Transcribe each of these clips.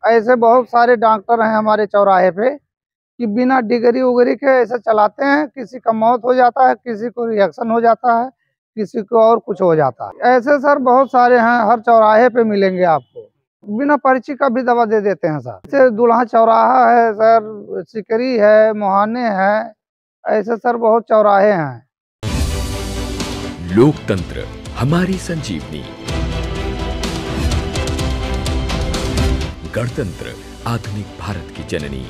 ऐसे बहुत सारे डॉक्टर हैं हमारे चौराहे पे कि बिना डिग्री उगरी के ऐसे चलाते हैं। किसी का मौत हो जाता है, किसी को रिएक्शन हो जाता है, किसी को और कुछ हो जाता है। ऐसे सर बहुत सारे हैं, हर चौराहे पे मिलेंगे आपको। बिना पर्ची का भी दवा दे देते हैं सर। जैसे दुल्हा चौराहा है सर, सिकरी है, मोहाने है, ऐसे सर बहुत चौराहे हैं। लोकतंत्र हमारी संजीवनी, गणतंत्र आधुनिक भारत की जननी,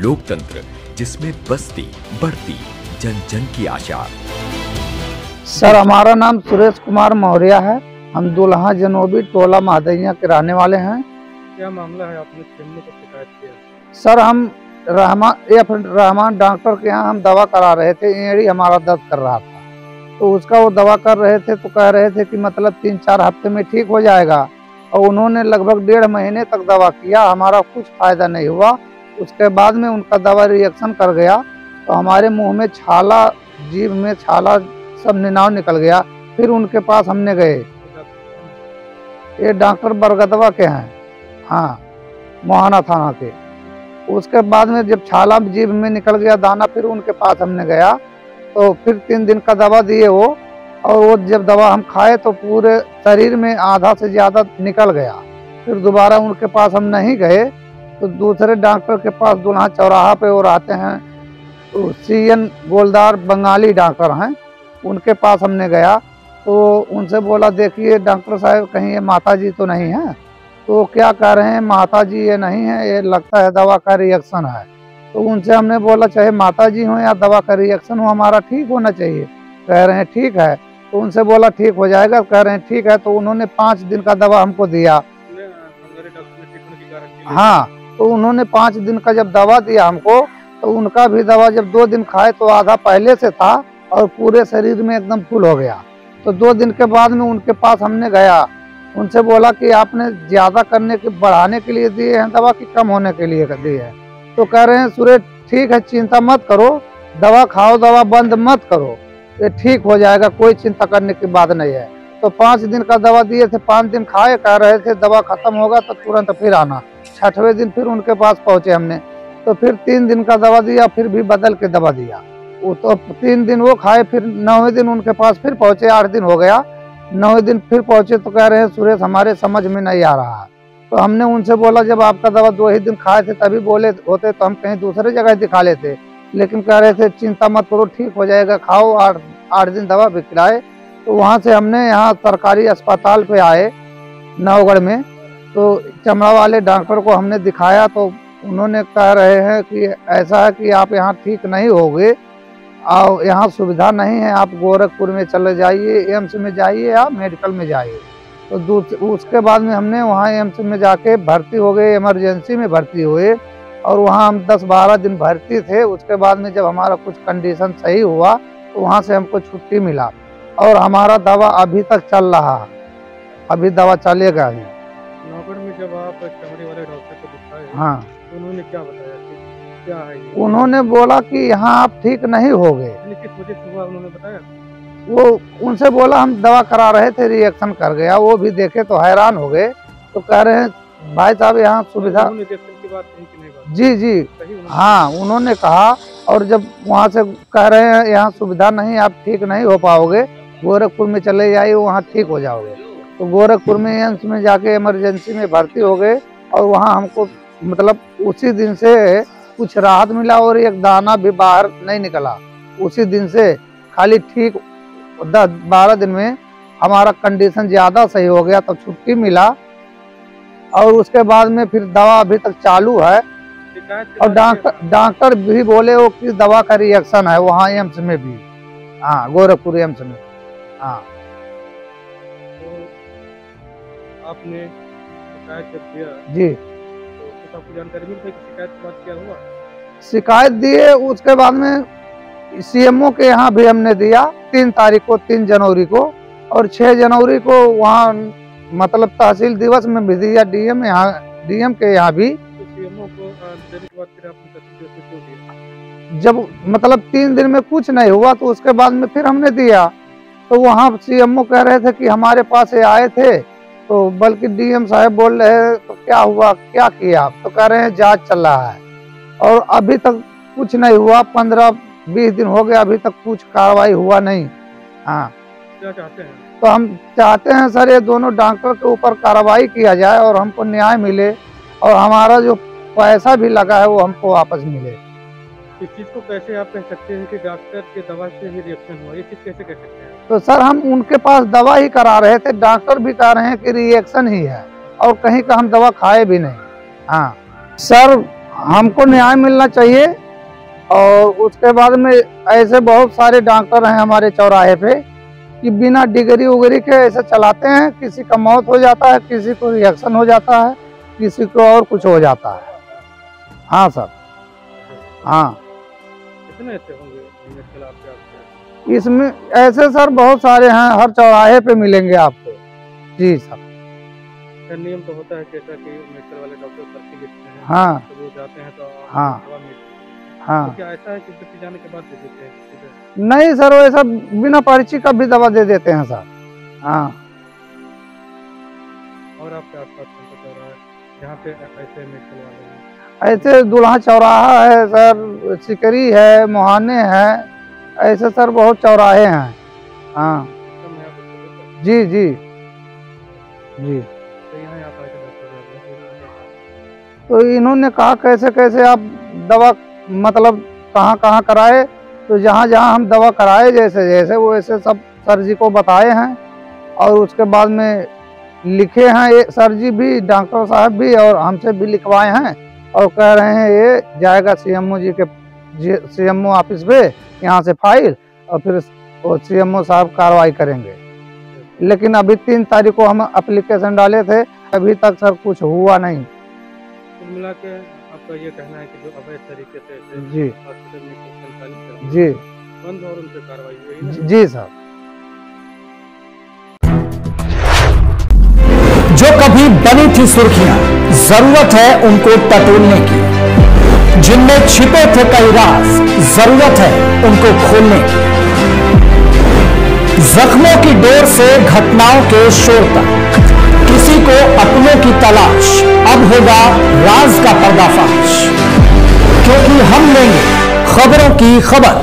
लोकतंत्र जिसमें बसती बढ़ती जन जन की आशा। सर हमारा नाम सुरेश कुमार मौर्य है। हम दुल्हा जनोबी टोला महादैया के रहने वाले हैं। क्या मामला है, आपने छीनने को शिकायत किया? सर हम रहमान डॉक्टर के यहाँ हम दवा करा रहे थे। एड़ी हमारा दर्द कर रहा था, तो उसका वो दवा कर रहे थे, तो कह रहे थे कि मतलब 3-4 हफ्ते में ठीक हो जाएगा। और उन्होंने लगभग 1.5 महीने तक दवा किया, हमारा कुछ फायदा नहीं हुआ। उसके बाद में उनका दवा रिएक्शन कर गया, तो हमारे मुंह में छाला, जीभ में छाला, सब निनाव निकल गया। फिर उनके पास हमने गए। ये डॉक्टर बरगदवा के हैं, हाँ, मोहाना थाना के। उसके बाद में जब छाला जीभ में निकल गया दाना, फिर उनके पास हमने गया, तो फिर 3 दिन का दवा दिए वो। और वो जब दवा हम खाए तो पूरे शरीर में आधा से ज़्यादा निकल गया। फिर दोबारा उनके पास हम नहीं गए, तो दूसरे डॉक्टर के पास दुल्हा चौराहा पे वो रहते हैं, तो CN गोलदार बंगाली डॉक्टर हैं, उनके पास हमने गया। तो उनसे बोला, देखिए डॉक्टर साहब, कहीं ये माता जी तो नहीं है? तो क्या कह रहे हैं, माता जी ये नहीं है, ये लगता है दवा का रिएक्शन है। तो उनसे हमने बोला, चाहे माता जी हो या दवा का रिएक्शन हो, हमारा ठीक होना चाहिए। कह रहे हैं ठीक है। तो उनसे बोला ठीक हो जाएगा, कह रहे हैं ठीक है। तो उन्होंने 5 दिन का दवा हमको दिया। हाँ, तो उन्होंने 5 दिन का जब दवा दिया हमको, तो उनका भी दवा जब 2 दिन खाए तो आधा पहले से था और पूरे शरीर में एकदम फुल हो गया। तो 2 दिन के बाद में उनके पास हमने गया, उनसे बोला कि आपने ज्यादा करने के, बढ़ाने के लिए दिए हैं दवा, की कम होने के लिए दिए हैं? तो कह रहे हैं, सुरेश ठीक है, चिंता मत करो, दवा खाओ, दवा बंद मत करो, ये ठीक हो जाएगा, कोई चिंता करने की बात नहीं है। तो 5 दिन का दवा दिए थे, 5 दिन खाए, कह रहे थे दवा खत्म होगा तो तुरंत फिर आना। 6वें दिन फिर उनके पास पहुंचे हमने, तो फिर 3 दिन का दवा दिया, फिर भी बदल के दवा दिया। वो तो 3 दिन वो खाए, फिर 9वें दिन उनके पास फिर पहुंचे, 8 दिन हो गया, 9वें दिन फिर पहुंचे, तो कह रहे हैं, सुरेश हमारे समझ में नहीं आ रहा है। तो हमने उनसे बोला, जब आपका दवा 2 ही दिन खाए थे तभी बोले होते तो हम कहीं दूसरे जगह दिखा लेते, लेकिन कह रहे थे चिंता मत करो, ठीक हो जाएगा, खाओ। 8 दिन दवा भी खिलाए। तो वहाँ से हमने यहाँ सरकारी अस्पताल पे आए नवगढ़ में, तो चमड़ा वाले डॉक्टर को हमने दिखाया, तो उन्होंने कह रहे हैं कि ऐसा है कि आप यहाँ ठीक नहीं होगे और यहाँ सुविधा नहीं है, आप गोरखपुर में चले जाइए, एम्स में जाइए या मेडिकल में जाइए। तो उसके बाद में हमने वहाँ एम्स में जाके भर्ती हो गए, इमरजेंसी में भर्ती हुए, और वहाँ हम 10-12 दिन भर्ती थे। उसके बाद में जब हमारा कुछ कंडीशन सही हुआ, तो वहाँ से हमको छुट्टी मिला, और हमारा दवा अभी तक चल रहा है, अभी दवा चलेगा ही। नौगढ़ में जब आप चमड़े वाले डॉक्टर को दिखाए, हाँ, तो उन्होंने क्या बताया कि क्या है ये? उन्होंने बोला कि यहाँ आप ठीक नहीं होगे। किस वजह से हुआ उन्होंने बताया? वो उनसे बोला, हम दवा करा रहे थे, रिएक्शन कर गया। वो भी देखे तो हैरान हो गए, तो कह रहे हैं, भाई साहब यहाँ सुविधा, की बात नहीं कि नहीं बात? जी, हाँ, उन्होंने कहा। और जब वहाँ से कह रहे हैं यहाँ सुविधा नहीं, आप ठीक नहीं हो पाओगे, गोरखपुर में चले जाइए, वहाँ ठीक हो जाओगे। तो गोरखपुर में एम्स में जाके इमरजेंसी में भर्ती हो गए, और वहाँ हमको मतलब उसी दिन से कुछ राहत मिला, और एक दाना भी बाहर नहीं निकला। उसी दिन से खाली ठीक 10-12 दिन में हमारा कंडीशन ज़्यादा सही हो गया, तो छुट्टी मिला। और उसके बाद में फिर दवा अभी तक चालू है, और डॉक्टर भी बोले वो कि दवा का रिएक्शन है वहाँ एम्स में भी, हाँ, गोरखपुर एम्स में। हाँ, तो आपने शिकायत जब दिया जी, तो आपको जानकारी मिली कि शिकायत के बाद क्या हुआ? शिकायत दिए, उसके बाद में CMO के यहाँ भी हमने दिया 3 तारीख को, 3 जनवरी को, और 6 जनवरी को वहाँ मतलब तहसील दिवस में भी दिया, DM के यहाँ भी। CMO को देने के बाद फिर आपने तहसील दिवस में क्यों दिया? जब मतलब 3 दिन में कुछ नहीं हुआ, तो उसके बाद में फिर हमने दिया। तो वहाँ CMO कह रहे थे कि हमारे पास ये आए थे, तो बल्कि डीएम साहब बोल रहे हैं तो क्या हुआ, क्या किया आप, तो कह रहे हैं जांच चल रहा है और अभी तक कुछ नहीं हुआ। 15-20 दिन हो गए, अभी तक कुछ कार्रवाई हुआ नहीं। हाँ, क्या चाहते हैं? तो हम चाहते हैं सर ये दोनों डॉक्टर के ऊपर कार्रवाई किया जाए और हमको न्याय मिले और हमारा जो पैसा भी लगा है वो हमको वापस मिले। इस चीज को कैसे आप कह सकते हैं कि डॉक्टर की दवा से ही रिएक्शन हुआ, ये चीज कैसे कह सकते हैं? तो सर हम उनके पास दवा ही करा रहे थे, डॉक्टर भी कह रहे हैं कि रिएक्शन ही है और कहीं का हम दवा खाए भी नहीं। हाँ सर, हमको न्याय मिलना चाहिए। और उसके बाद में ऐसे बहुत सारे डॉक्टर हैं हमारे चौराहे पे कि बिना डिग्री उगरी के ऐसे चलाते हैं, किसी का मौत हो जाता है, किसी को रिएक्शन हो जाता है, किसी को और कुछ हो जाता है। हाँ सर, हाँ। कितने ऐसे होंगे मेडिकल आपके आसपास? इसमें ऐसे सर बहुत सारे हैं, हर चौराहे पे मिलेंगे आपको। जी सर। नियम तो होता है जैसा कि मेडिकल वाले डॉक्टर पर्ची लिखते हैं, हाँ, तो वो जाते हैं तो हाँ, दवा मिलती है। हाँ। तो क्या ऐसा है कि पर्ची जाने के बाद दे देते हैं? नहीं सर, वैसा बिना पर्ची का भी दवा दे देते हैं सर। हाँ। और आपके आसपास कौन सा चौराहा है जहाँ पे ऐसे मेडिकल वाले हैं? ऐसे दुल्हा चौराहा है सर, सिकरी है, मोहाने है, ऐसे सर बहुत चौराहे हैं। हाँ सब में आप उसको देते हैं? जी जी जी। तो यहाँ आप आके डॉक्टर तो इन्होंने कहा कैसे कैसे आप दवा मतलब कहाँ कहाँ कराए, तो जहाँ जहाँ हम दवा कराए जैसे जैसे वो ऐसे सब सर जी को बताए हैं और उसके बाद में लिखे हैं। ये सर जी भी, डॉक्टर साहब भी और हमसे भी लिखवाए हैं और कह रहे हैं ये जाएगा सीएमओ जी के सीएमओ ऑफिस पे, यहाँ से फाइल, और फिर वो सीएमओ साहब कार्रवाई करेंगे। लेकिन अभी 3 तारीख को हम एप्लीकेशन डाले थे, अभी तक सर कुछ हुआ नहीं। कुल मिला के आपका ये कहना है कि जो अवैध तरीके से ऐसे जी हॉस्पिटल में संचालित कराया जी बंद और उन पे कार्रवाई हुई ना? जी सर। जो कभी बनी थी सुर्खियां, जरूरत है उनको टटोलने की। जिनमें छिपे थे कई राज, जरूरत है उनको खोलने की। जख्मों की डोर से घटनाओं के शोर तक, किसी को अपनों की तलाश, अब होगा राज का पर्दाफाश। क्योंकि हम लेंगे खबरों की खबर।